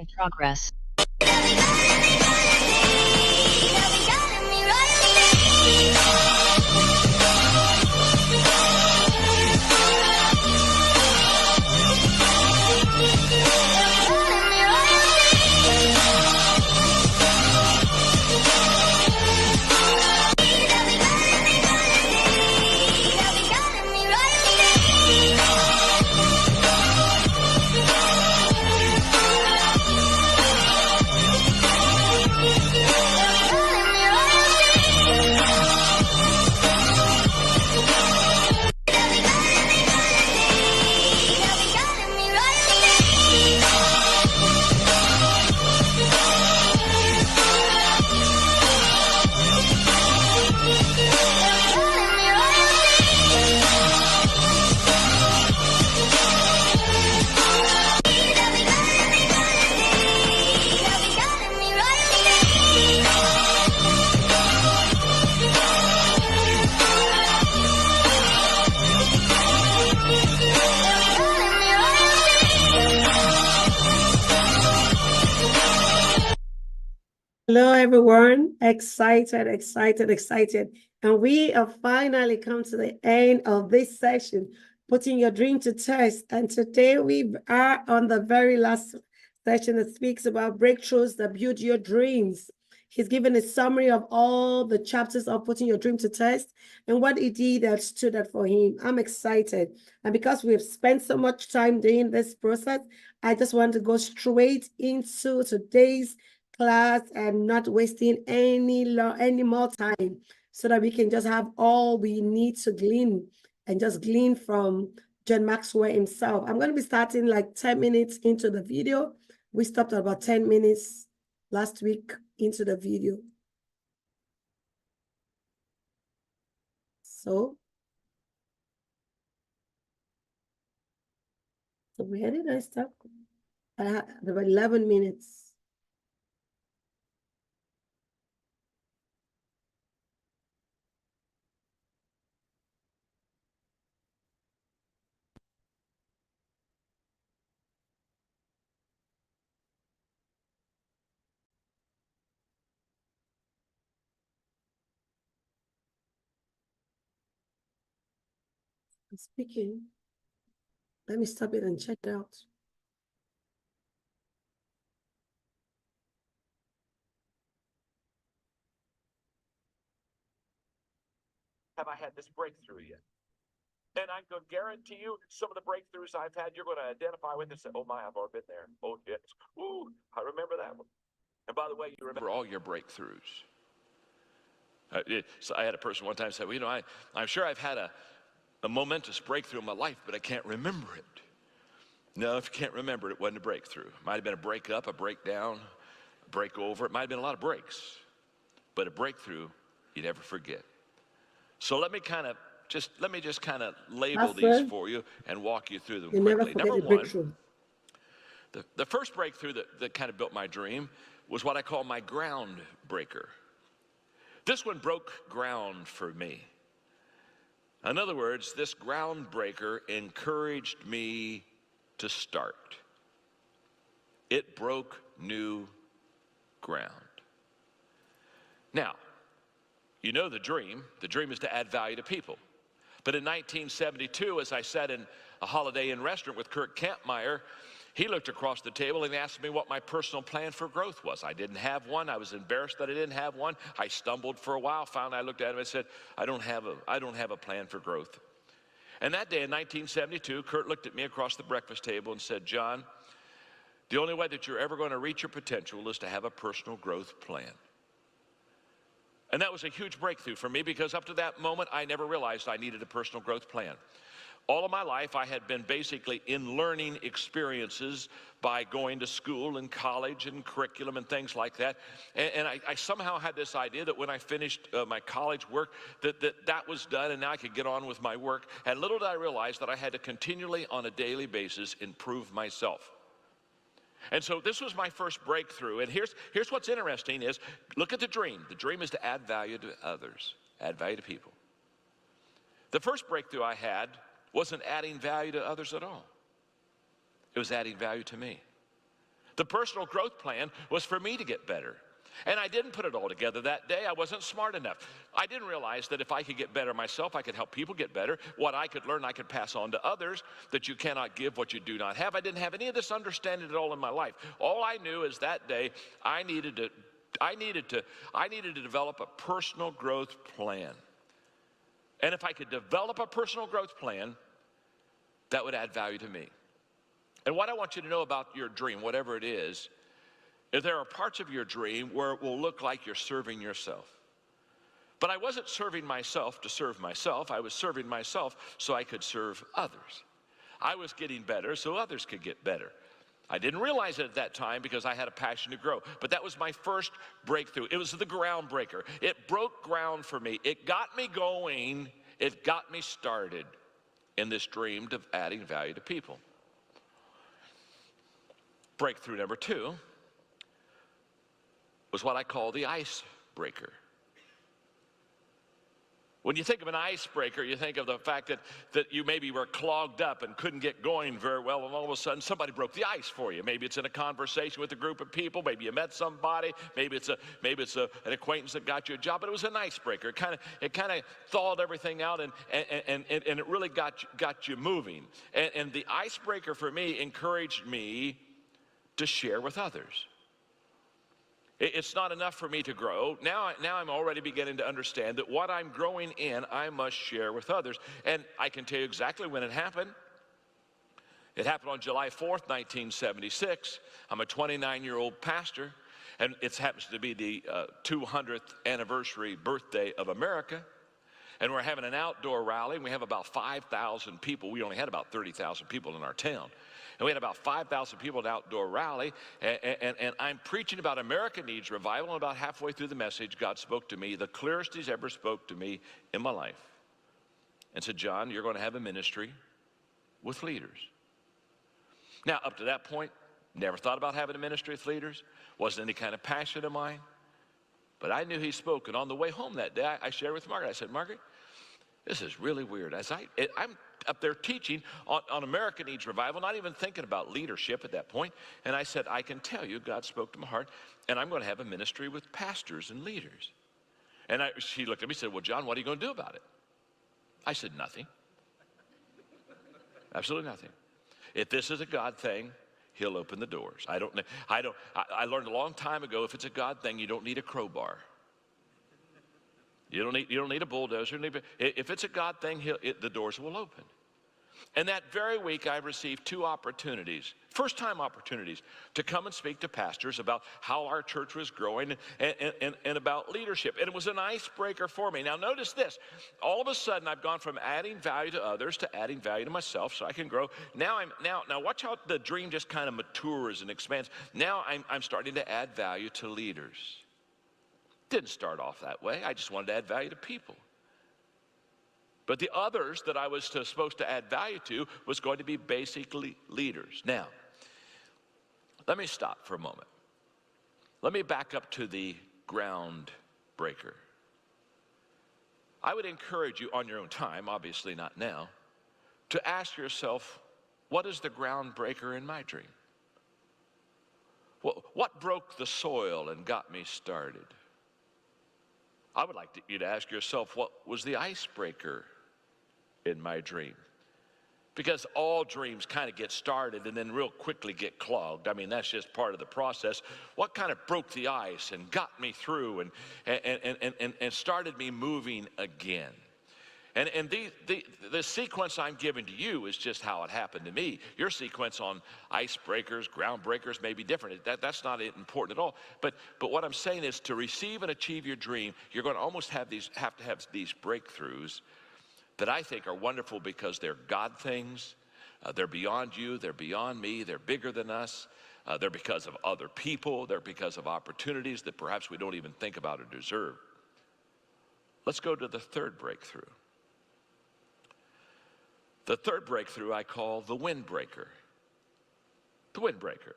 In progress. Hello, everyone. Excited. And we have finally come to the end of this session, putting your dream to test. And today we are on the very last session that speaks about breakthroughs that build your dreams. He's given a summary of all the chapters of putting your dream to test and what he did that stood out for him. I'm excited. And because we've spent so much time doing this process, I just want to go straight into today's class and not wasting any more time so that we can just have all we need to glean and just glean from John Maxwell himself. I'm going to be starting like 10 minutes into the video. We stopped at about 10 minutes last week into the video. So where did I stop? I had about 11 minutes. Speaking. Let me stop it and check it out. Have I had this breakthrough yet? And I can guarantee you some of the breakthroughs I've had, you're going to identify with and say, oh my, I've already been there. Oh, yes. Ooh, I remember that one. And by the way, you remember all your breakthroughs. So I had a person one time say, well, you know, I'm sure I've had a momentous breakthrough in my life, but I can't remember it. No, if you can't remember it, it wasn't a breakthrough. It might have been a breakup, a breakdown, a break over. It might have been a lot of breaks. But a breakthrough, you never forget. So let me just kind of label these for you and walk you through them quickly. Number one, the first breakthrough that kind of built my dream was what I call my ground breaker. This one broke ground for me. In other words, this ground breaker encouraged me to start. It broke new ground. Now, you know the dream. The dream is to add value to people. But in 1972, as I sat in a Holiday Inn restaurant with Kurt Kampmeyer, he looked across the table and asked me what my personal plan for growth was. I didn't have one. I was embarrassed that I didn't have one. I stumbled for a while. Finally, I looked at him and said, I don't have a plan for growth. And that day in 1972, Kurt looked at me across the breakfast table and said, John, the only way that you're ever going to reach your potential is to have a personal growth plan. And that was a huge breakthrough for me because up to that moment, I never realized I needed a personal growth plan. All of my life, I had been basically in learning experiences by going to school and college and curriculum and things like that. And I somehow had this idea that when I finished my college work, that was done and now I could get on with my work. And little did I realize that I had to continually, on a daily basis, improve myself. And so this was my first breakthrough. And here's what's interesting is, look at the dream. The dream is to add value to others, add value to people. The first breakthrough I had wasn't adding value to others at all. It was adding value to me. The personal growth plan was for me to get better. And I didn't put it all together that day. I wasn't smart enough. I didn't realize that if I could get better myself, I could help people get better. What I could learn, I could pass on to others, that you cannot give what you do not have. I didn't have any of this understanding at all in my life. All I knew is that day I needed to develop a personal growth plan. And if I could develop a personal growth plan, that would add value to me. And what I want you to know about your dream, whatever it is there are parts of your dream where it will look like you're serving yourself. But I wasn't serving myself to serve myself. I was serving myself so I could serve others. I was getting better so others could get better. I didn't realize it at that time because I had a passion to grow. But that was my first breakthrough. It was the groundbreaker. It broke ground for me. It got me going. It got me started in this dream of adding value to people. Breakthrough number 2 was what I call the icebreaker. When you think of an icebreaker, you think of the fact that you maybe were clogged up and couldn't get going very well, and all of a sudden somebody broke the ice for you. Maybe it's in a conversation with a group of people, maybe you met somebody, maybe it's an acquaintance that got you a job, but it was an icebreaker. It kind of thawed everything out and it really got you moving. And the icebreaker for me encouraged me to share with others. It's not enough for me to grow. Now I'm already beginning to understand that what I'm growing in, I must share with others. And I can tell you exactly when it happened. It happened on July 4th, 1976. I'm a 29-year-old pastor, and it happens to be the 200th anniversary birthday of America. And we're having an outdoor rally, and we have about 5,000 people. We only had about 30,000 people in our town. And we had about 5,000 people at an outdoor rally, and I'm preaching about America needs revival, and about halfway through the message, God spoke to me, the clearest He's ever spoke to me in my life, and said, John, you're going to have a ministry with leaders. Now, up to that point, never thought about having a ministry with leaders, wasn't any kind of passion of mine, but I knew He spoke, and on the way home that day, I shared with Margaret. I said, Margaret, this is really weird. I'm up there teaching on America Needs Revival, not even thinking about leadership at that point. And I said, I can tell you, God spoke to my heart, and I'm going to have a ministry with pastors and leaders. And she looked at me and said, well, John, what are you going to do about it? I said, nothing. Absolutely nothing. If this is a God thing, He'll open the doors. I learned a long time ago, if it's a God thing, you don't need a crowbar. You don't need a bulldozer. If it's a God thing, the doors will open. And that very week, I received 2 opportunities, first-time opportunities, to come and speak to pastors about how our church was growing and about leadership. And it was an icebreaker for me. Now, notice this. All of a sudden, I've gone from adding value to others to adding value to myself so I can grow. Now watch how the dream just kind of matures and expands. Now I'm starting to add value to leaders. Didn't start off that way. I just wanted to add value to people. But the others that I was supposed to add value to was going to be basically leaders. Now, let me stop for a moment. Let me back up to the groundbreaker. I would encourage you on your own time, obviously not now, to ask yourself, what is the groundbreaker in my dream? What broke the soil and got me started? I would like you to ask yourself, what was the icebreaker in my dream? Because all dreams kind of get started and then real quickly get clogged. I mean, that's just part of the process. What kind of broke the ice and got me through and started me moving again? And the sequence I'm giving to you is just how it happened to me. Your sequence on icebreakers, groundbreakers may be different. That's not important at all. But what I'm saying is, to receive and achieve your dream, you're going to almost have to have these breakthroughs that I think are wonderful because they're God things. They're beyond you. They're beyond me. They're bigger than us. They're because of other people. They're because of opportunities that perhaps we don't even think about or deserve. Let's go to the third breakthrough. The third breakthrough I call the windbreaker. The windbreaker.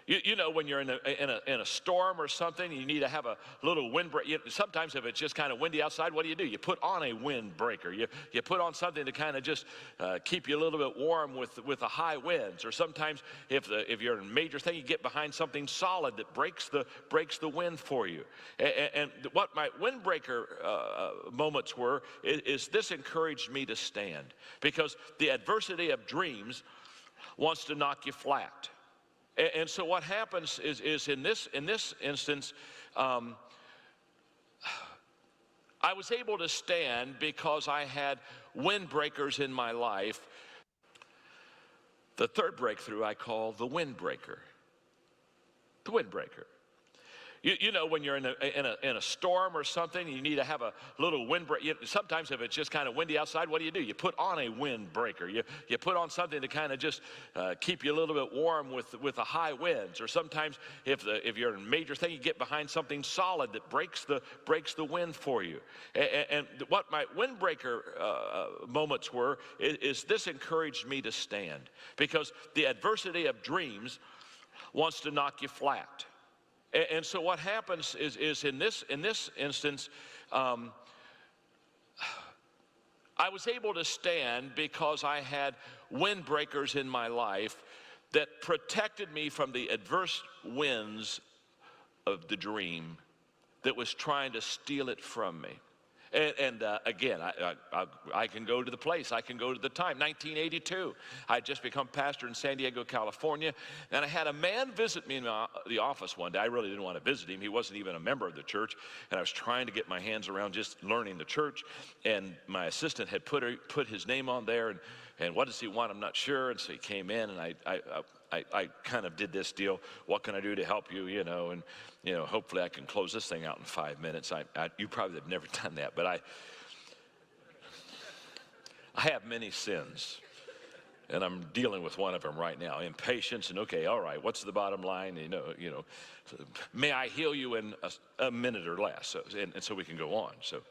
You know, when you're in a storm or something, you need to have a little windbreaker. Sometimes if it's just kind of windy outside, what do? You put on a windbreaker. You put on something to kind of just keep you a little bit warm with the high winds. Or sometimes if you're in a major thing, you get behind something solid that breaks the wind for you. And what my windbreaker moments were is this encouraged me to stand, because the adversity of dreams wants to knock you flat. And so what happens is in this instance, I was able to stand because I had windbreakers in my life. The third breakthrough I call the windbreaker. The windbreaker. You know, when you're in a storm or something, you need to have a little windbreaker. Sometimes if it's just kind of windy outside, what do? You put on a windbreaker. You put on something to kind of just keep you a little bit warm with the high winds. Or sometimes if you're in a major thing, you get behind something solid that breaks the wind for you. And what my windbreaker moments were is this encouraged me to stand, because the adversity of dreams wants to knock you flat. And so what happens is in this instance, I was able to stand because I had windbreakers in my life that protected me from the adverse winds of the dream that was trying to steal it from me. And again, I can go to the place, I can go to the time, 1982. I had just become pastor in San Diego, California, and I had a man visit me in the office one day. I really didn't want to visit him. He wasn't even a member of the church, and I was trying to get my hands around just learning the church, and my assistant had put his name on there, and what does he want? I'm not sure. And so he came in, and I kind of did this deal. What can I do to help you? You know, and hopefully I can close this thing out in 5 minutes. You probably have never done that, but I have many sins, and I'm dealing with one of them right now: impatience. And okay, all right, what's the bottom line? May I heal you in a minute or less, and so we can go on. So.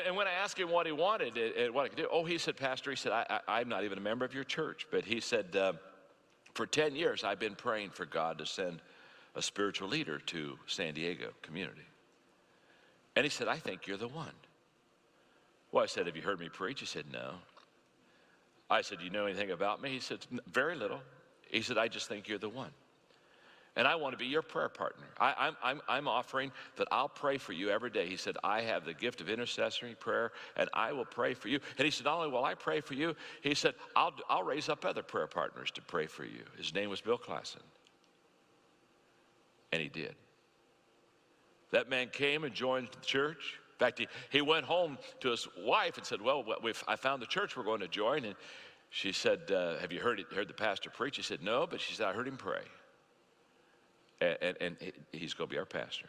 And when I asked him what he wanted and what I could do, he said, Pastor, he said, I'm not even a member of your church. But he said, for 10 years, I've been praying for God to send a spiritual leader to San Diego community. And he said, I think you're the one. Well, I said, have you heard me preach? He said, no. I said, do you know anything about me? He said, very little. He said, I just think you're the one. And I want to be your prayer partner. I'm offering that I'll pray for you every day. He said, I have the gift of intercessory prayer, and I will pray for you. And he said, not only will I pray for you, he said, I'll raise up other prayer partners to pray for you. His name was Bill Klassen. And he did. That man came and joined the church. In fact, he went home to his wife and said, well, I found the church we're going to join. And she said, have you heard the pastor preach? He said, no, but she said, I heard him pray. And he's going to be our pastor.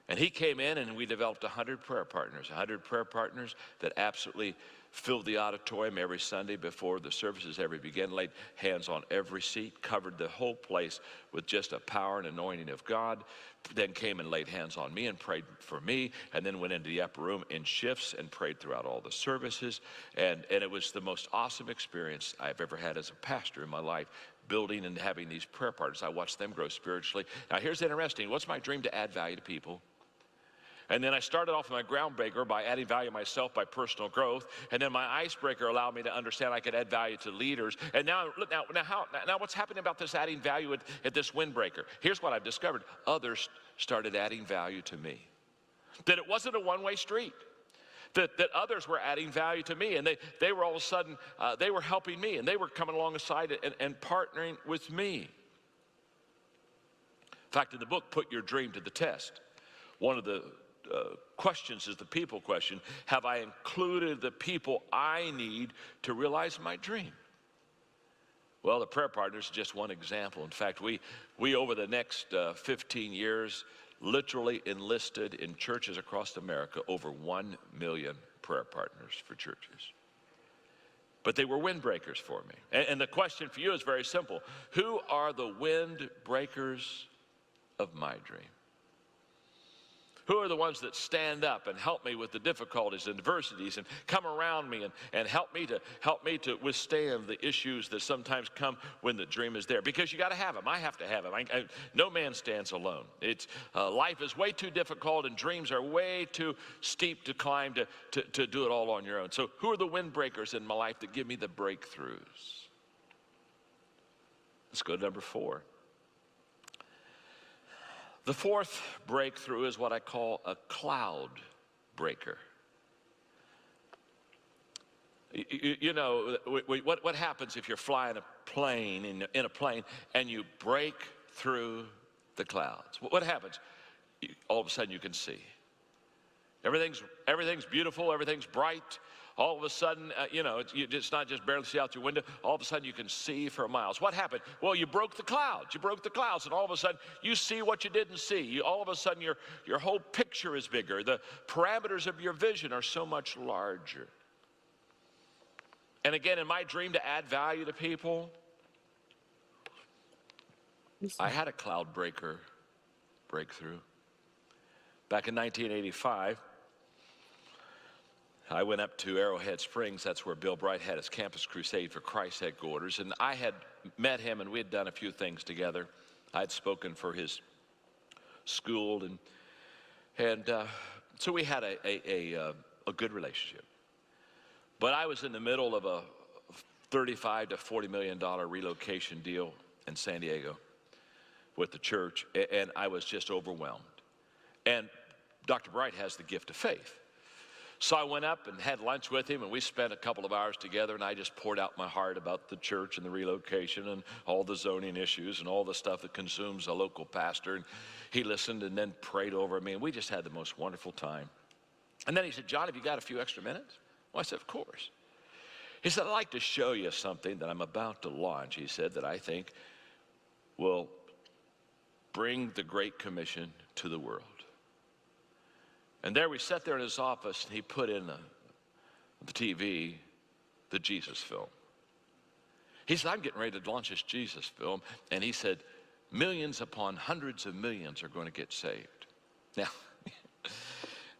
And he came in, and we developed 100 prayer partners that absolutely filled the auditorium every Sunday before the services ever began, laid hands on every seat, covered the whole place with just a power and anointing of God, then came and laid hands on me and prayed for me, and then went into the upper room in shifts and prayed throughout all the services. And it was the most awesome experience I've ever had as a pastor in my life, building and having these prayer partners. I watched them grow spiritually. Now here's interesting. What's my dream? To add value to people. And then I started off with my groundbreaker by adding value to myself by personal growth. And then my icebreaker allowed me to understand I could add value to leaders. And now what's happening about this adding value at this windbreaker? Here's what I've discovered. Others started adding value to me. That it wasn't a one-way street. That others were adding value to me, and they were all of a sudden, they were helping me, and they were coming alongside and partnering with me. In fact, in the book, Put Your Dream to the Test, one of the questions is the people question. Have I included the people I need to realize my dream? Well, the prayer partners is just one example. In fact, we over the next 15 years, literally enlisted in churches across America over 1 million prayer partners for churches. But they were windbreakers for me. And the question for you is very simple. Who are the windbreakers of my dream? Who are the ones that stand up and help me with the difficulties and adversities and come around me and help me to withstand the issues that sometimes come when the dream is there? Because you got to have them. I have to have them. No man stands alone. Life is way too difficult and dreams are way too steep to climb to do it all on your own. So who are the windbreakers in my life that give me the breakthroughs? Let's go to number 4. The fourth breakthrough is what I call a cloud breaker. You know, what happens if you're flying a plane, in a plane, and you break through the clouds? What happens? All of a sudden you can see. Everything's beautiful, everything's bright. All of a sudden, it's not just barely see out your window. All of a sudden, you can see for miles. What happened? Well, you broke the clouds. You broke the clouds, and all of a sudden, you see what you didn't see. All of a sudden, your whole picture is bigger. The parameters of your vision are so much larger. And again, in my dream to add value to people, I had a cloud breaker breakthrough. Back in 1985, I went up to Arrowhead Springs. That's where Bill Bright had his Campus Crusade for Christ headquarters. And I had met him, and we had done a few things together. I had spoken for his school, and so we had a good relationship. But I was in the middle of a $35 to $40 million relocation deal in San Diego with the church, and I was just overwhelmed. And Dr. Bright has the gift of faith. So I went up and had lunch with him, and we spent a couple of hours together, and I just poured out my heart about the church and the relocation and all the zoning issues and all the stuff that consumes a local pastor. And he listened and then prayed over me, and we just had the most wonderful time. And then he said, "John, have you got a few extra minutes?" Well, I said, "Of course." He said, "I'd like to show you something that I'm about to launch," he said, "that I think will bring the Great Commission to the world." And there we sat there in his office, and he put in the TV, the Jesus film. He said, "I'm getting ready to launch this Jesus film." And he said, "Millions upon hundreds of millions are going to get saved." Now,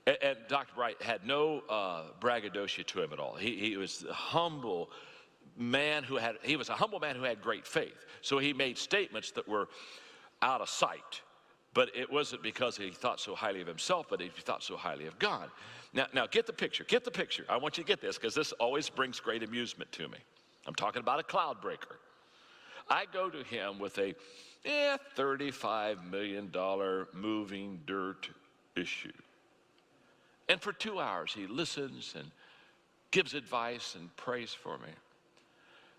and Dr. Bright had no braggadocio to him at all. He was a humble man who had great faith. So he made statements that were out of sight. But it wasn't because he thought so highly of himself, but he thought so highly of God. Now get the picture. Get the picture. I want you to get this, because this always brings great amusement to me. I'm talking about a cloud breaker. I go to him with a $35 million moving dirt issue. And for 2 hours, he listens and gives advice and prays for me.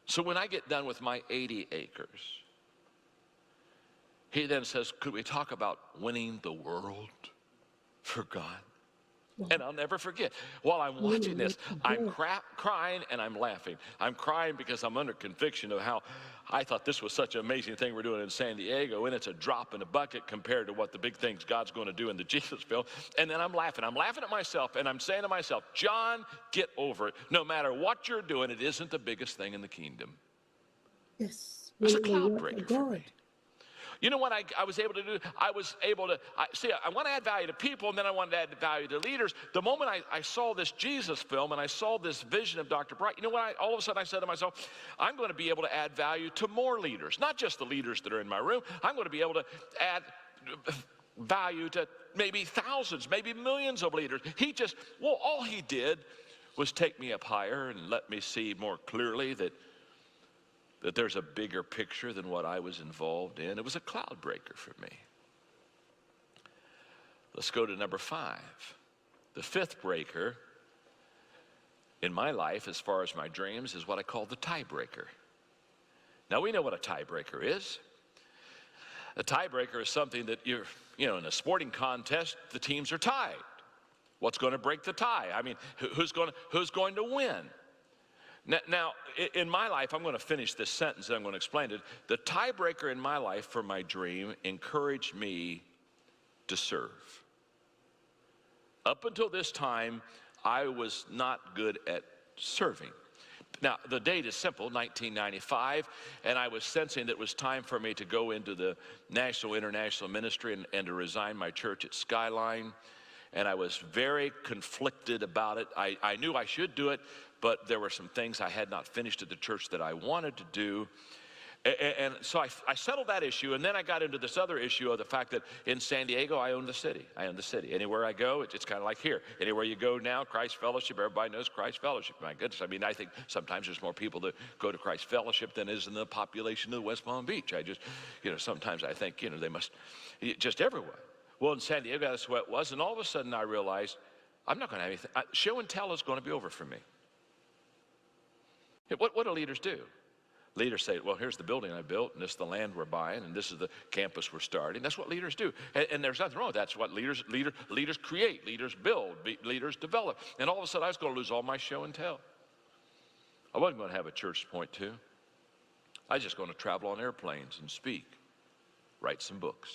So when I get done with my 80 acres, he then says, "Could we talk about winning the world for God?" And I'll never forget, while I'm watching this, I'm crying and I'm laughing. I'm crying because I'm under conviction of how I thought this was such an amazing thing we're doing in San Diego, and it's a drop in a bucket compared to what the big things God's going to do in the Jesus film. And then I'm laughing at myself, and I'm saying to myself, "John, get over it. No matter what you're doing, it isn't the biggest thing in the kingdom." Yes. It's a cloud breaker for me. You know what I was able to do? I want to add value to people, and then I wanted to add value to leaders. The moment I saw this Jesus film and I saw this vision of Dr. Bright, you know what? All of a sudden I said to myself, I'm going to be able to add value to more leaders, not just the leaders that are in my room. I'm going to be able to add value to maybe thousands, maybe millions of leaders. All he did was take me up higher and let me see more clearly that there's a bigger picture than what I was involved in. It was a cloud breaker for me. Let's go to number 5. The fifth breaker in my life, as far as my dreams, is what I call the tiebreaker. Now, we know what a tiebreaker is. A tiebreaker is something that in a sporting contest, the teams are tied. What's going to break the tie? I mean, who's going to win? Now, in my life, I'm going to finish this sentence and I'm going to explain it. The tiebreaker in my life for my dream encouraged me to serve. Up until this time, I was not good at serving. Now, the date is simple, 1995, and I was sensing that it was time for me to go into the national, international ministry and to resign my church at Skyline. And I was very conflicted about it. I knew I should do it, but there were some things I had not finished at the church that I wanted to do. And so I settled that issue, and then I got into this other issue of the fact that in San Diego, I own the city. I own the city. Anywhere I go, it's kind of like here. Anywhere you go now, Christ Fellowship, everybody knows Christ Fellowship. My goodness, I mean, I think sometimes there's more people that go to Christ Fellowship than is in the population of West Palm Beach. I just, sometimes I think, they must, just everywhere. Well, in San Diego, that's what it was, and all of a sudden I realized, I'm not going to have anything. Show and tell is going to be over for me. What do leaders do? Leaders say, well, here's the building I built, and this is the land we're buying, and this is the campus we're starting. That's what leaders do. And there's nothing wrong with that. That's what leaders create, leaders build, leaders develop. And all of a sudden, I was going to lose all my show and tell. I wasn't going to have a church to point to. I was just going to travel on airplanes and speak, write some books.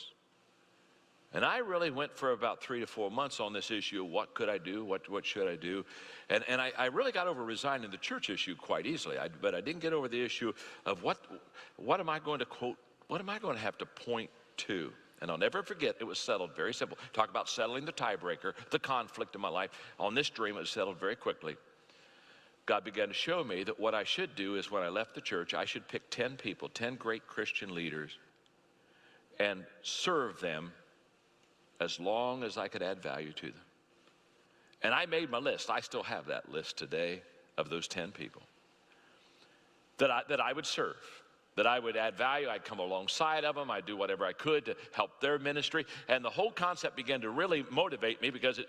And I really went for about 3 to 4 months on this issue of what could I do, what should I do. And I really got over resigning the church issue quite easily. But I didn't get over the issue of what am I going to quote, what am I going to have to point to? And I'll never forget, it was settled very simple. Talk about settling the tiebreaker, the conflict in my life. On this dream, it was settled very quickly. God began to show me that what I should do is when I left the church, I should pick 10 people, 10 great Christian leaders, and serve them as long as I could add value to them. And I made my list. I still have that list today of those 10 people that I would serve, that I would add value. I'd come alongside of them. I'd do whatever I could to help their ministry. And the whole concept began to really motivate me because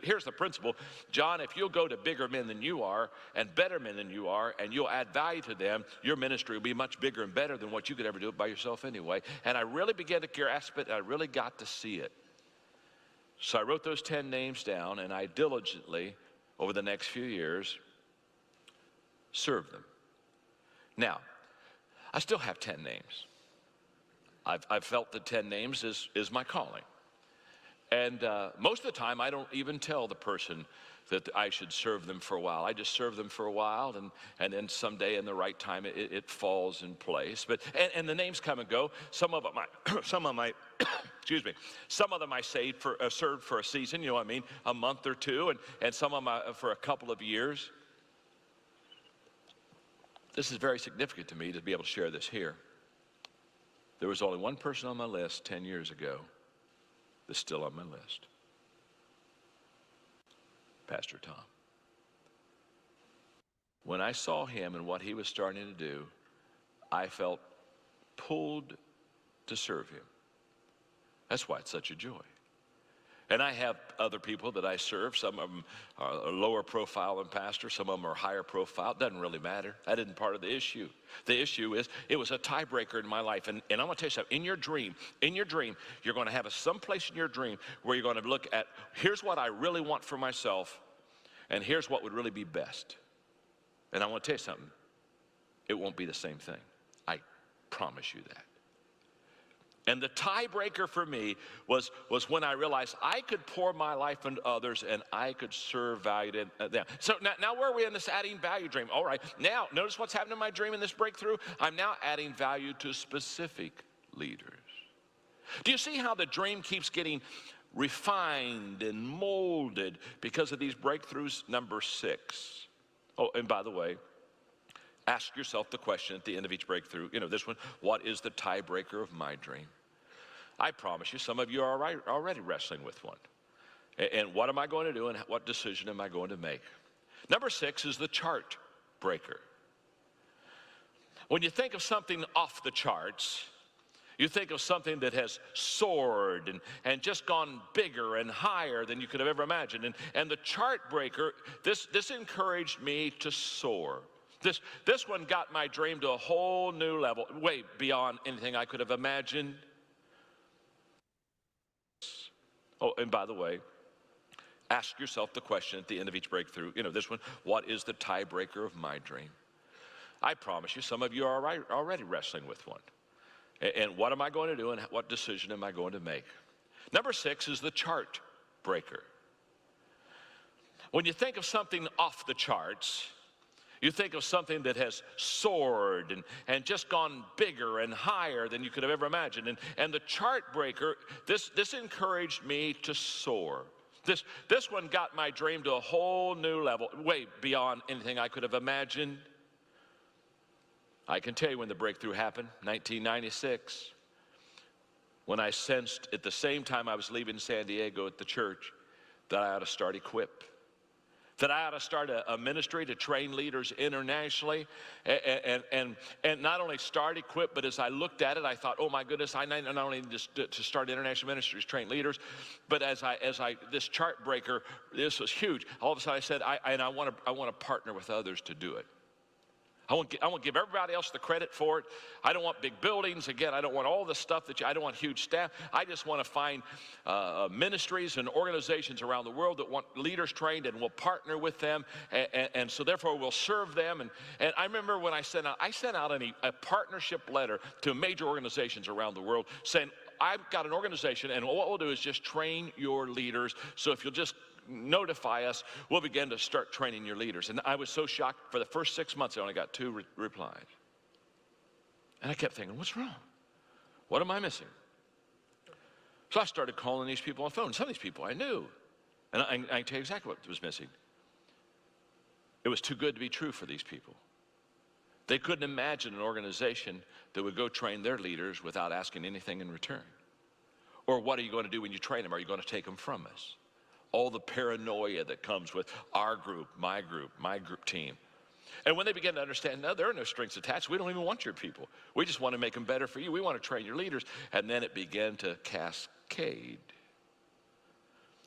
here's the principle. John, if you'll go to bigger men than you are and better men than you are, and you'll add value to them, your ministry will be much bigger and better than what you could ever do it by yourself anyway. And I really began to grasp it. I really got to see it. So I wrote those 10 names down, and I diligently, over the next few years, served them. Now, I still have 10 names. I've felt that 10 names is my calling. And most of the time, I don't even tell the person that I should serve them for a while. I just serve them for a while, and then someday in the right time, it falls in place. But and the names come and go. Some of them excuse me. Some of them I served for a season, you know what I mean, a month or two, and some of them for a couple of years. This is very significant to me to be able to share this here. There was only one person on my list 10 years ago that's still on my list. Pastor Tom. When I saw him and what he was starting to do, I felt pulled to serve him. That's why it's such a joy. And I have other people that I serve. Some of them are lower profile than pastor. Some of them are higher profile. It doesn't really matter. That isn't part of the issue. The issue is it was a tiebreaker in my life. And I'm going to tell you something. In your dream, you're going to have some place in your dream where you're going to look at, here's what I really want for myself, and here's what would really be best. And I want to tell you something. It won't be the same thing. I promise you that. And the tiebreaker for me was when I realized I could pour my life into others and I could serve value to them. So now where are we in this adding value dream? All right, now notice what's happening in my dream in this breakthrough. I'm now adding value to specific leaders. Do you see how the dream keeps getting refined and molded because of these breakthroughs? Number 6. Oh, and by the way, ask yourself the question at the end of each breakthrough. This one, what is the tiebreaker of my dream? I promise you, some of you are already wrestling with one. And what am I going to do, and what decision am I going to make? Number 6 is the chart breaker. When you think of something off the charts, you think of something that has soared and just gone bigger and higher than you could have ever imagined. And the chart breaker, this encouraged me to soar. This one got my dream to a whole new level, way beyond anything I could have imagined. Oh, and by the way, ask yourself the question at the end of each breakthrough. This one, what is the tiebreaker of my dream? I promise you, some of you are already wrestling with one. And what am I going to do, and what decision am I going to make? Number 6 is the chart breaker. When you think of something off the charts, You think of something that has soared and just gone bigger and higher than you could have ever imagined. And the chart breaker, this encouraged me to soar. This one got my dream to a whole new level, way beyond anything I could have imagined. I can tell you when the breakthrough happened, 1996, when I sensed at the same time I was leaving San Diego at the church that I ought to start Equip. That I ought to start a ministry to train leaders internationally, and not only start Equip, but as I looked at it, I thought, oh my goodness, I not only need to start international ministries, train leaders, but as this chart breaker, this was huge. All of a sudden I said, I want to partner with others to do it. I want to give everybody else the credit for it. I don't want big buildings. Again, I don't want all the stuff I don't want huge staff. I just want to find ministries and organizations around the world that want leaders trained, and we'll partner with them. And so therefore we'll serve them. And I remember when I sent out a partnership letter to major organizations around the world saying, I've got an organization, and what we'll do is just train your leaders. So if you'll just notify us, we'll begin to start training your leaders. And I was so shocked. For the first 6 months, I only got 2 replies. And I kept thinking, what's wrong? What am I missing? So I started calling these people on the phone. Some of these people I knew. And I can tell you exactly what was missing. It was too good to be true for these people. They couldn't imagine an organization that would go train their leaders without asking anything in return. Or what are you going to do when you train them? Are you going to take them from us? All the paranoia that comes with our group, my group team. And when they begin to understand, no, there are no strings attached. We don't even want your people. We just want to make them better for you. We want to train your leaders. And then it began to cascade.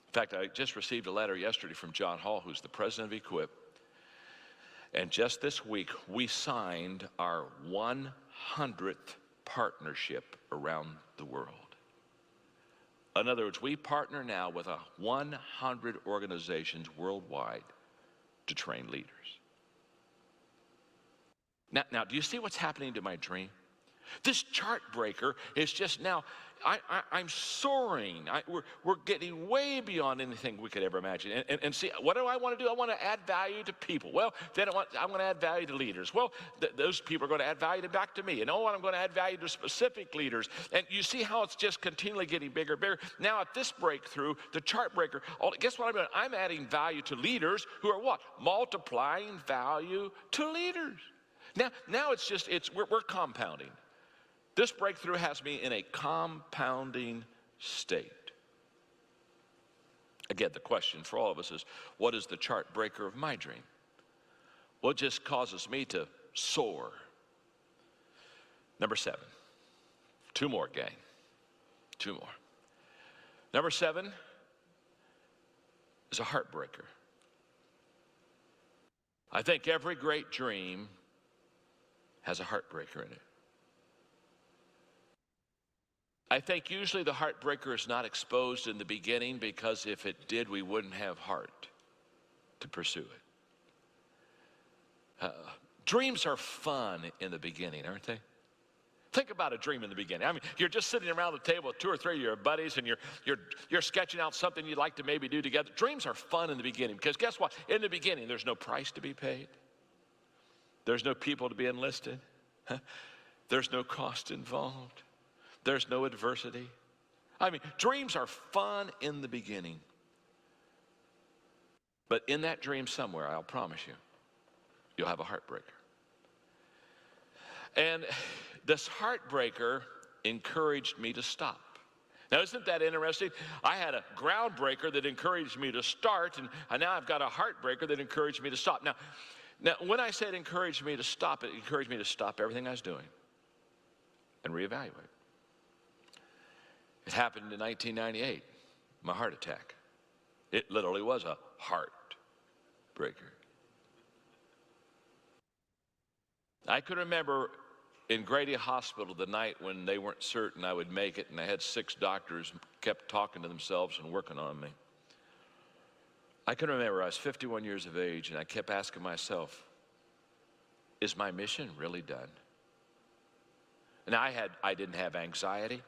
In fact, I just received a letter yesterday from John Hall, who's the president of Equip. And just this week, we signed our 100th partnership around the world. In other words, we partner now with 100 organizations worldwide to train leaders. Now, do you see what's happening to my dream? This chart breaker is just now, I'm soaring. We're getting way beyond anything we could ever imagine. And see, what do I want to do? I want to add value to people. Well, then I want to add value to leaders. Well, those people are going to add value back to me. And I'm going to add value to specific leaders. And you see how it's just continually getting bigger and bigger. Now at this breakthrough, the chart breaker, guess what I'm doing? I'm adding value to leaders who are what? Multiplying value to leaders. Now we're compounding. This breakthrough has me in a compounding state. Again, the question for all of us is, what is the chart breaker of my dream? What just causes me to soar? Number 7. 2 more, gang. 2 more. Number 7 is a heartbreaker. I think every great dream has a heartbreaker in it. I think usually the heartbreaker is not exposed in the beginning, because if it did, we wouldn't have heart to pursue it. Dreams are fun in the beginning, aren't they? Think about a dream in the beginning. I mean, you're just sitting around the table with 2 or 3 of your buddies, and you're sketching out something you'd like to maybe do together. Dreams are fun in the beginning, because guess what? In the beginning, there's no price to be paid. There's no people to be enlisted. There's no cost involved. There's no adversity. I mean, dreams are fun in the beginning. But in that dream somewhere, I'll promise you, you'll have a heartbreaker. And this heartbreaker encouraged me to stop. Now, isn't that interesting? I had a groundbreaker that encouraged me to start, and now I've got a heartbreaker that encouraged me to stop. Now, when I said encouraged me to stop, it encouraged me to stop everything I was doing and reevaluate. It happened in 1998, my heart attack. It literally was a heartbreaker. I could remember in Grady Hospital the night when they weren't certain I would make it, and I had 6 doctors kept talking to themselves and working on me. I can remember I was 51 years of age, and I kept asking myself, is my mission really done? And I didn't have anxiety.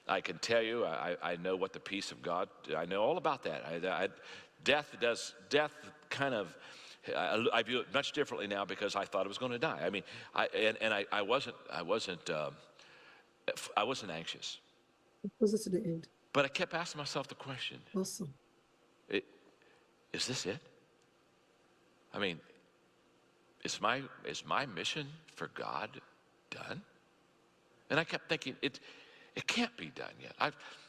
I can tell you, I know what the peace of God, I know all about that. Death kind of I view it much differently now because I thought I was going to die. I mean, I wasn't anxious, Closer to the end. but I kept asking myself the question, Awesome. is this it? I mean, is my mission for God done? And I kept thinking, it can't be done yet.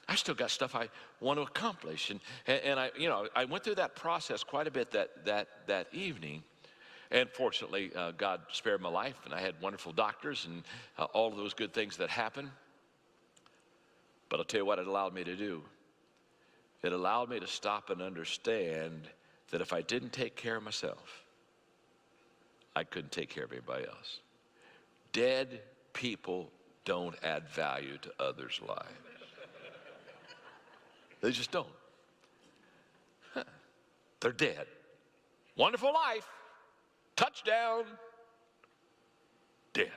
I still got stuff I want to accomplish, and I went through that process quite a bit that evening, and fortunately God spared my life, and I had wonderful doctors and all of those good things that happened. But I'll tell you what it allowed me to do. It allowed me to stop and understand that if I didn't take care of myself, I couldn't take care of anybody else. Dead people don't add value to others' lives. They just don't. They're dead. Wonderful life. Touchdown. Dead.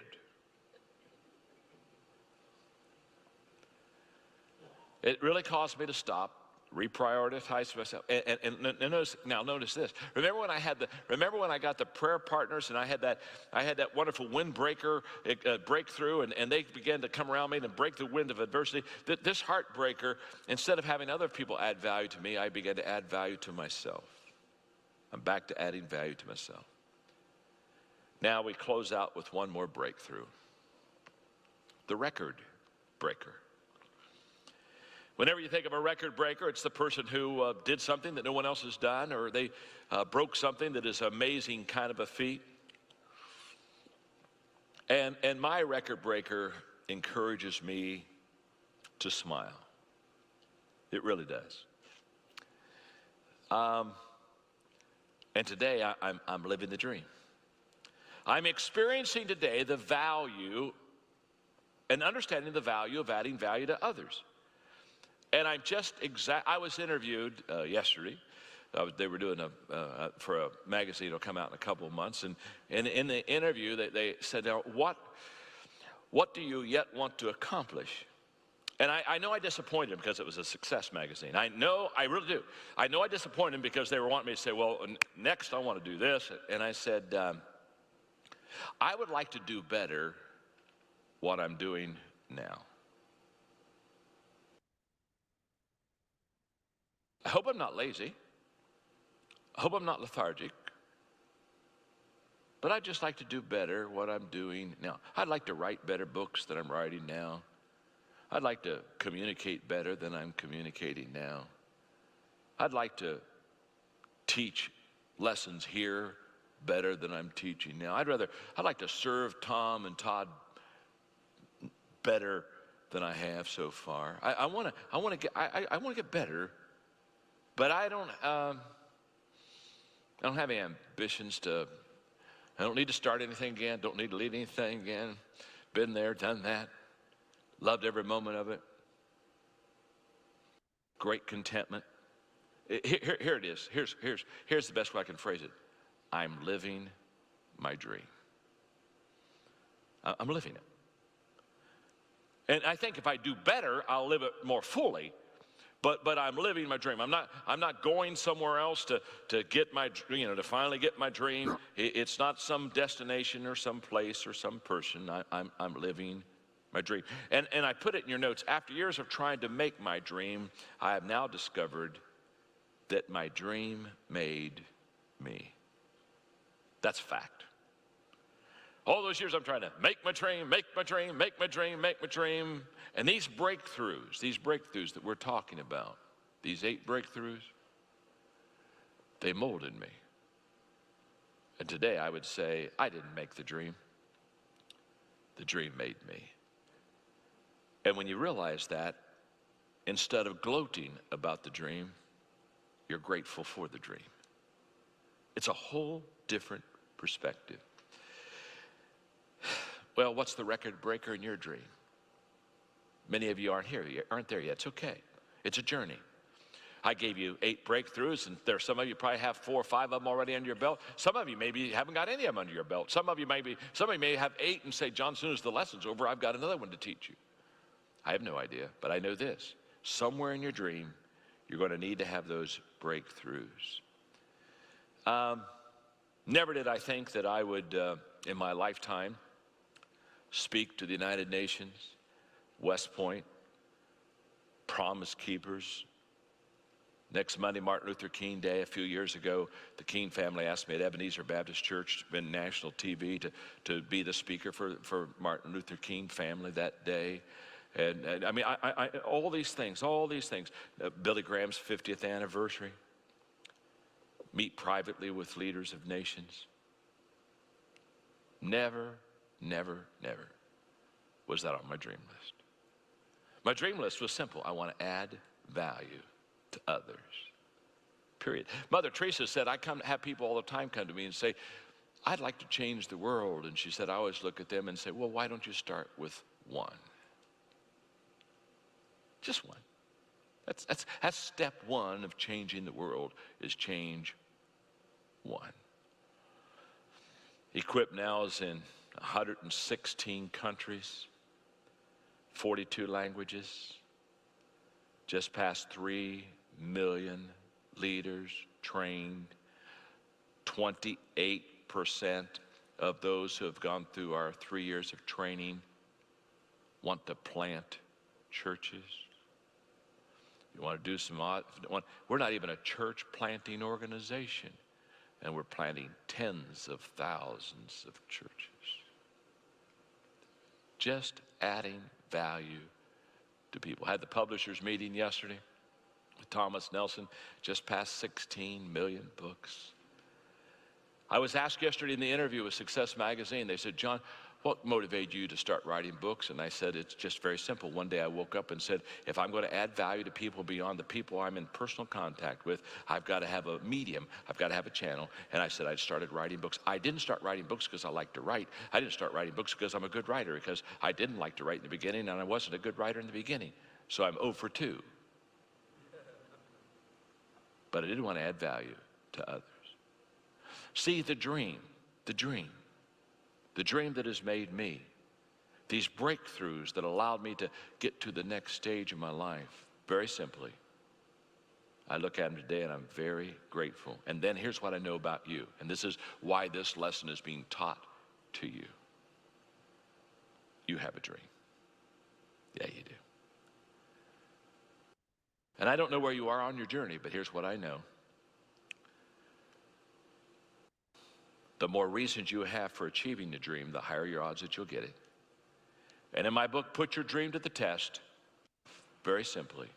It really caused me to stop, reprioritize myself, and notice this. Remember when I got the prayer partners, and I had that wonderful windbreaker breakthrough, and they began to come around me and break the wind of adversity. This heartbreaker, instead of having other people add value to me, I began to add value to myself. I'm back to adding value to myself. Now we close out with one more breakthrough. The record breaker. Whenever you think of a record breaker, it's the person who did something that no one else has done, or they broke something that is amazing kind of a feat. And my record breaker encourages me to smile. It really does. And today I'm living the dream. I'm experiencing today the value and understanding the value of adding value to others. And I was interviewed yesterday. They were doing for a magazine that'll come out in a couple of months. And in the interview, they said, now, what do you yet want to accomplish? And I know I disappointed them because it was a success magazine. I really do. I know I disappointed them because they were wanting me to say, well, next I want to do this. And I said, I would like to do better what I'm doing now. I hope I'm not lazy. I hope I'm not lethargic. But I'd just like to do better what I'm doing now. I'd like to write better books than I'm writing now. I'd like to communicate better than I'm communicating now. I'd like to teach lessons here better than I'm teaching now. I'd like to serve Tom and Todd better than I have so far. I want to get better. But I don't have any ambitions I don't need to start anything again, don't need to lead anything again. Been there, done that, loved every moment of it. Great contentment. Here it is, here's the best way I can phrase it. I'm living my dream. I'm living it. And I think if I do better, I'll live it more fully. But I'm living my dream. I'm not going somewhere else to get my, to finally get my dream. It's not some destination or some place or some person. I'm living my dream. And I put it in your notes. After years of trying to make my dream, I have now discovered that my dream made me. That's fact. All those years I'm trying to make my dream, make my dream, make my dream, make my dream. And these breakthroughs that we're talking about, these 8 breakthroughs, they molded me. And today I would say, I didn't make the dream made me. And when you realize that, instead of gloating about the dream, you're grateful for the dream. It's a whole different perspective. Well, what's the record breaker in your dream? Many of you aren't there yet. It's okay. It's a journey. I gave you 8 breakthroughs, and there are some of you probably have 4 or 5 of them already under your belt. Some of you maybe haven't got any of them under your belt. Some of you may have 8 and say, John, as soon as the lesson's over, I've got another one to teach you. I have no idea, but I know this. Somewhere in your dream, you're going to need to have those breakthroughs. Never did I think that I would, in my lifetime, speak to the United Nations, West Point, Promise Keepers. Next Monday, Martin Luther King Day, a few years ago, the King family asked me at Ebenezer Baptist Church, been national TV, to be the speaker for Martin Luther King family that day. And I mean, all these things, Billy Graham's 50th anniversary, meet privately with leaders of nations. Never, never, never was that on my dream list. My dream list was simple. I want to add value to others, period. Mother Teresa said, I have people all the time come to me and say, I'd like to change the world. And she said, I always look at them and say, well, why don't you start with one? Just one. That's step one of changing the world, is change one. Equip Now is in 116 countries, 42 languages, just past 3 million leaders trained. 28% of those who have gone through our 3 years of training want to plant churches. You want to do some odd, we're not even a church planting organization, and we're planting tens of thousands of churches. Just adding value to people. I had the publishers meeting yesterday with Thomas Nelson, just past 16 million books. I was asked yesterday in the interview with Success Magazine, they said, John, what motivated you to start writing books? And I said, it's just very simple. One day I woke up and said, if I'm going to add value to people beyond the people I'm in personal contact with, I've got to have a medium. I've got to have a channel. And I said, I started writing books. I didn't start writing books because I like to write. I didn't start writing books because I'm a good writer, because I didn't like to write in the beginning, and I wasn't a good writer in the beginning. So I'm 0 for 2. But I did want to add value to others. See, the dream that has made me, these breakthroughs that allowed me to get to the next stage of my life, very simply, I look at them today and I'm very grateful. And then here's what I know about you, and this is why this lesson is being taught to you. You have a dream. Yeah, you do. And I don't know where you are on your journey, but here's what I know. The more reasons you have for achieving the dream, the higher your odds that you'll get it. And in my book, Put Your Dream to the Test, very simply,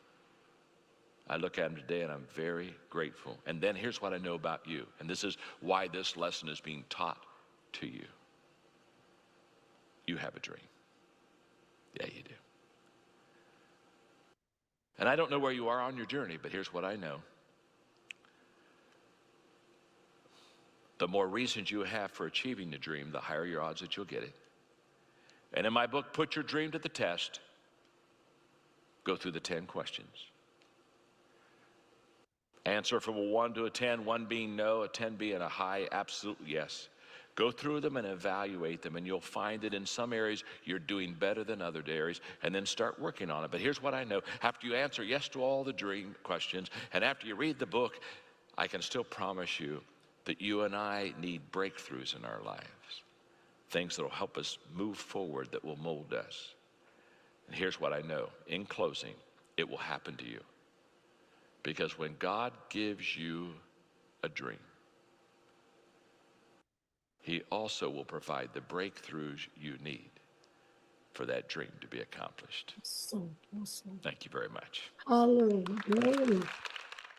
I look at them today and I'm very grateful. And then here's what I know about you, and this is why this lesson is being taught to you. You have a dream. Yeah, you do. And I don't know where you are on your journey, but here's what I know. The more reasons you have for achieving the dream, the higher your odds that you'll get it. And in my book, Put Your Dream to the Test, go through the 10 questions. Answer from a 1 to a 10, 1 being no, a 10 being a high, absolute yes. Go through them and evaluate them, and you'll find that in some areas you're doing better than other areas, and then start working on it. But here's what I know. After you answer yes to all the dream questions, and after you read the book, I can still promise you that you and I need breakthroughs in our lives, things that will help us move forward, that will mold us. And here's what I know. In closing, it will happen to you. Because when God gives you a dream, He also will provide the breakthroughs you need for that dream to be accomplished. So awesome. Thank you very much. Hallelujah.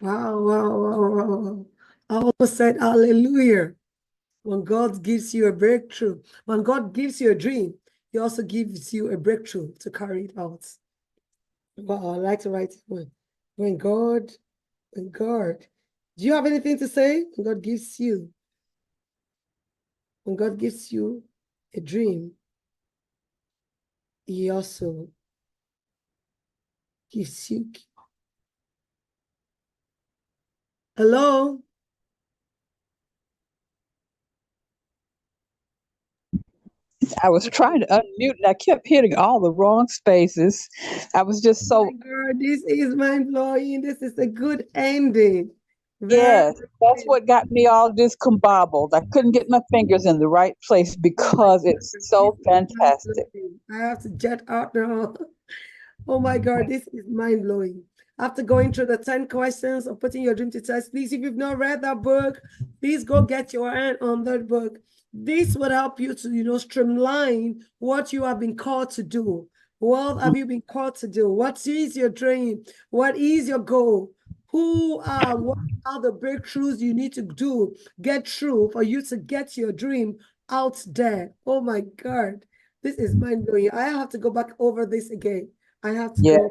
Wow, wow, wow, wow, wow. I almost said hallelujah. When God gives you a breakthrough, when God gives you a dream, He also gives you a breakthrough to carry it out. Wow, I like to write it when God, do you have anything to say? When God gives you a dream, He also gives you. Hello? I was trying to unmute and I kept hitting all the wrong spaces. I was just Oh so my God, this is mind blowing. This is a good ending. Very, Yes, that's what got me all discombobbled. I couldn't get my fingers in the right place oh my because it's God, this so is fantastic. mind-blowing. I have to jet out now. Oh my God, this is mind blowing. After going through the 10 questions of putting your dream to test, please, if you've not read that book, please go get your hand on that book. This would help you to, streamline what you have been called to do. What have you been called to do? What is your dream? What is your goal? What are the breakthroughs you need to get through for you to get your dream out there? Oh my God, this is mind blowing. I have to go back over this again. I have to Yeah,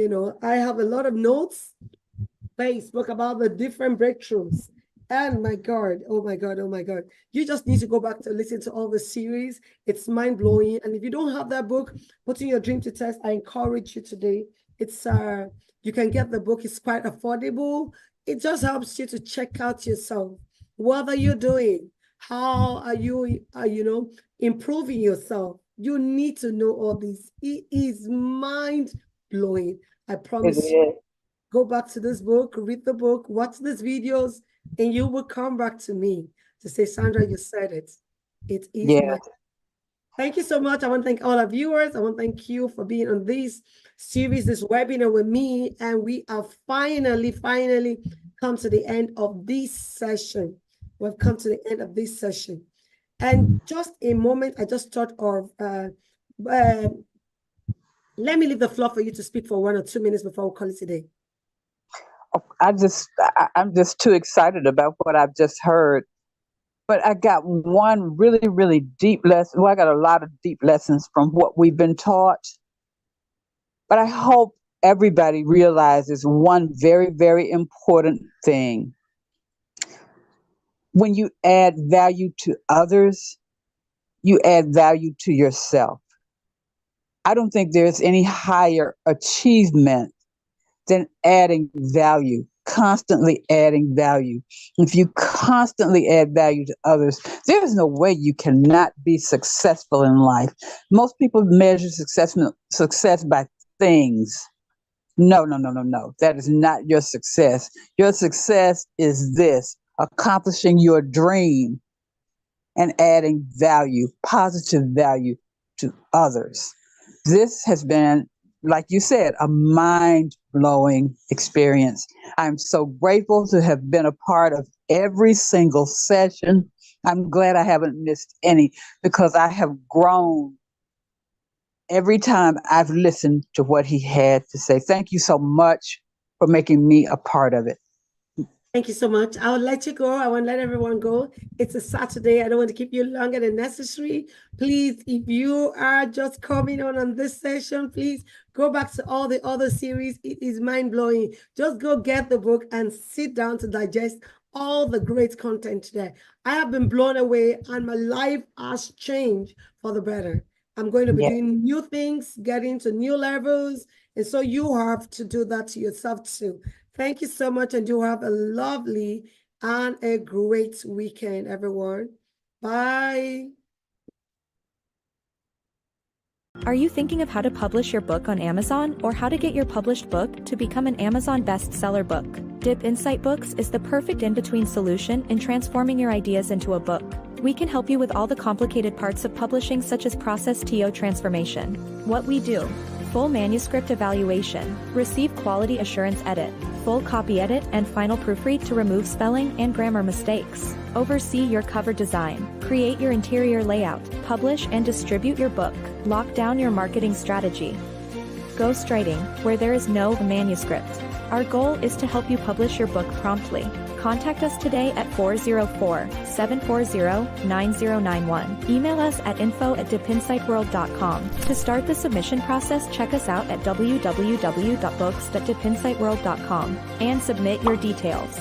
go, I have a lot of notes. Facebook about the different breakthroughs. And my God, oh my God, oh my God. You just need to go back to listen to all the series. It's mind blowing. And if you don't have that book, Putting Your Dream to Test, I encourage you today. It's you can get the book, it's quite affordable. It just helps you to check out yourself. What are you doing? How are you improving yourself? You need to know all this. It is mind blowing. I it promise you. is. Go back to this book, read the book, watch these videos, and you will come back to me to say, Sandra, you said it. It is Yeah, my. Thank you so much. I want to thank all our viewers. I want to thank you for being on this series, this webinar with me. And we are finally come to the end of this session. We've come to the end of this session. And just a moment, I just thought of, let me leave the floor for you to speak for 1 or 2 minutes before we call it today. I'm just too excited about what I've just heard. But I got one really, really deep lesson. Well, I got a lot of deep lessons from what we've been taught. But I hope everybody realizes one very, very important thing. When you add value to others, you add value to yourself. I don't think there's any higher achievement than adding value, constantly adding value. If you constantly add value to others, there is no way you cannot be successful in life. Most people measure success by things. No, no, no, no, no. That is not your success. Your success is this: accomplishing your dream and adding value, positive value to others. This has been, like you said, a mind-blowing experience. I'm so grateful to have been a part of every single session. I'm glad I haven't missed any because I have grown every time I've listened to what he had to say. Thank you so much for making me a part of it. Thank you so much. I will let you go. I want to let everyone go. It's a Saturday. I don't want to keep you longer than necessary. Please, if you are just coming on this session, please go back to all the other series. It is mind-blowing. Just go get the book and sit down to digest all the great content today. I have been blown away and my life has changed for the better. I'm going to be doing new things, getting to new levels. And so you have to do that to yourself too. Thank you so much, and you have a lovely and a great weekend, everyone. Bye. Are you thinking of how to publish your book on Amazon or how to get your published book to become an Amazon bestseller book? Dip Insight Books is the perfect in-between solution in transforming your ideas into a book. We can help you with all the complicated parts of publishing, such as process TO transformation. What we do: full manuscript evaluation, receive quality assurance edit, full copy edit and final proofread to remove spelling and grammar mistakes, oversee your cover design, create your interior layout, publish and distribute your book, lock down your marketing strategy. Ghostwriting, where there is no manuscript. Our goal is to help you publish your book promptly. Contact us today at 404-740-9091. Email us at info@dipinsightworld.com. To start the submission process, check us out at www.books.dipinsightworld.com and submit your details.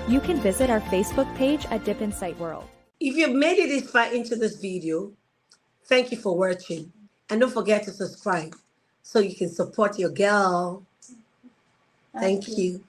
You can visit our Facebook page at Dip Insight World. If you've made it this far into this video, thank you for watching. And don't forget to subscribe so you can support your girl. Thank you.